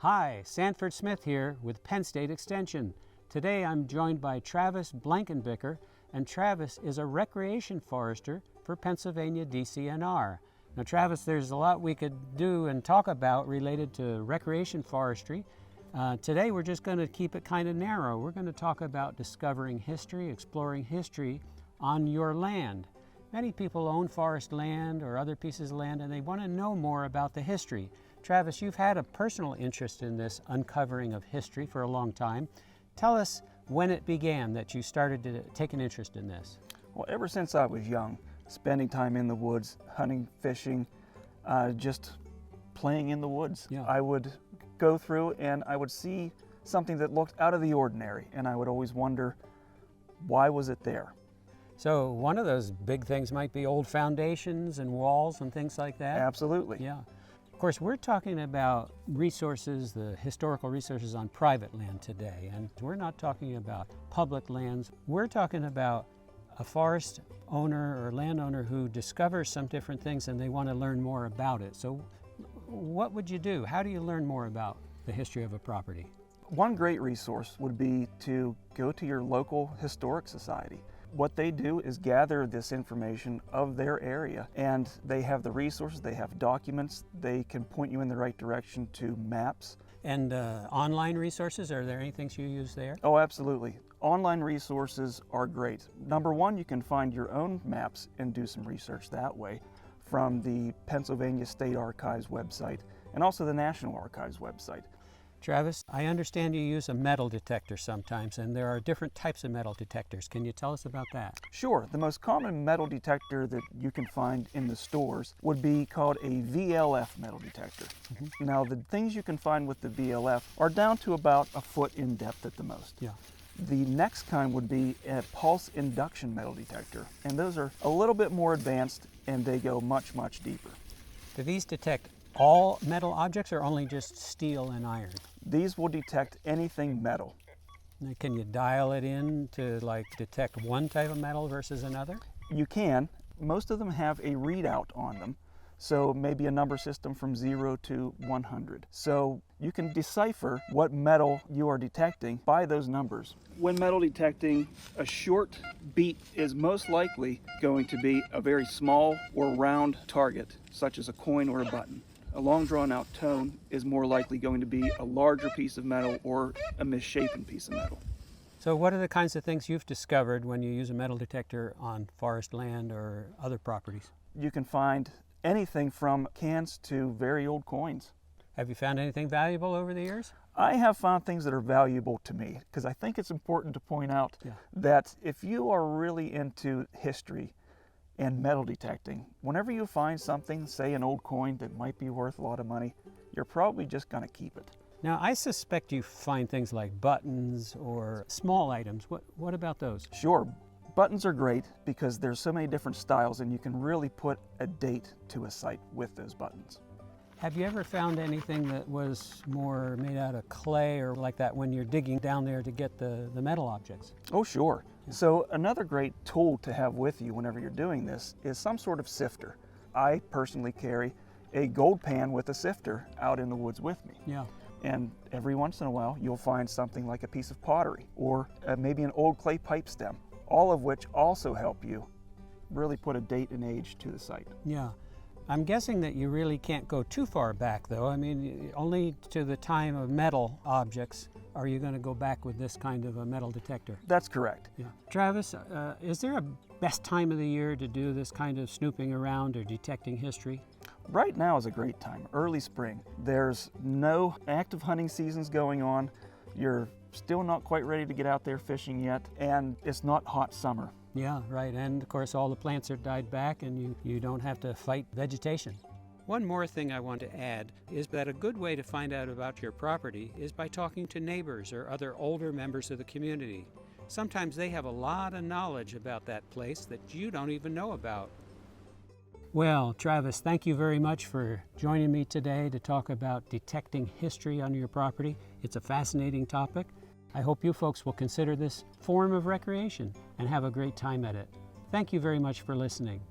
Hi, Sanford Smith here with Penn State Extension. Today I'm joined by Travis Blankenbicker, and Travis is a recreation forester for Pennsylvania DCNR. Now Travis, there's a lot we could do and talk about related to recreation forestry. Today we're just going to keep it kind of narrow. We're going to talk about discovering history, exploring history on your land. Many people own forest land or other pieces of land and they want to know more about the history. Travis, you've had a personal interest in this uncovering of history for a long time. Tell us when it began that you started to take an interest in this. Well, ever since I was young, spending time in the woods, hunting, fishing, just playing in the woods. Yeah. I would go through and I would see something that looked out of the ordinary, and I would always wonder, why was it there? So one of those big things might be old foundations and walls and things like that? Absolutely. Yeah. Of course, we're talking about resources, the historical resources on private land today, and we're not talking about public lands. We're talking about a forest owner or landowner who discovers some different things and they want to learn more about it. So what would you do? How do you learn more about the history of a property? One great resource would be to go to your local historic society. What they do is gather this information of their area, and they have the resources, they have documents, they can point you in the right direction to maps. And online resources, are there any things you use there? Oh, absolutely. Online resources are great. Number one, you can find your own maps and do some research that way from the Pennsylvania State Archives website and also the National Archives website. Travis, I understand you use a metal detector sometimes, and there are different types of metal detectors. Can you tell us about that? Sure. The most common metal detector that you can find in the stores would be called a VLF metal detector. Mm-hmm. Now, the things you can find with the VLF are down to about a foot in depth at the most. Yeah. The next kind would be a pulse induction metal detector, and those are a little bit more advanced and they go much, much deeper. Do these detect all metal objects or only just steel and iron? These will detect anything metal. Now, can you dial it in to detect one type of metal versus another? You can. Most of them have a readout on them. So maybe a number system from 0 to 100. So you can decipher what metal you are detecting by those numbers. When metal detecting, a short beat is most likely going to be a very small or round target, such as a coin or a button. A long drawn out tone is more likely going to be a larger piece of metal or a misshapen piece of metal. So what are the kinds of things you've discovered when you use a metal detector on forest land or other properties? You can find anything from cans to very old coins. Have you found anything valuable over the years? I have found things that are valuable to me because I think it's important to point out that if you are really into history and metal detecting, whenever you find something, say an old coin that might be worth a lot of money, you're probably just going to keep it. Now, I suspect you find things like buttons or small items. What about those? Sure. Buttons are great because there's so many different styles and you can really put a date to a site with those buttons. Have you ever found anything that was more made out of clay or like that when you're digging down there to get the metal objects? Oh, sure. Yeah. So another great tool to have with you whenever you're doing this is some sort of sifter. I personally carry a gold pan with a sifter out in the woods with me. Yeah. And every once in a while you'll find something like a piece of pottery or maybe an old clay pipe stem, all of which also help you really put a date and age to the site. Yeah. I'm guessing that you really can't go too far back, though. I mean, only to the time of metal objects are you going to go back with this kind of a metal detector. That's correct. Yeah. Travis, is there a best time of the year to do this kind of snooping around or detecting history? Right now is a great time, early spring. There's no active hunting seasons going on. You're still not quite ready to get out there fishing yet, and it's not hot summer. Yeah, right. And of course, all the plants are died back and you don't have to fight vegetation. One more thing I want to add is that a good way to find out about your property is by talking to neighbors or other older members of the community. Sometimes they have a lot of knowledge about that place that you don't even know about. Well, Travis, thank you very much for joining me today to talk about detecting history on your property. It's a fascinating topic. I hope you folks will consider this form of recreation and have a great time at it. Thank you very much for listening.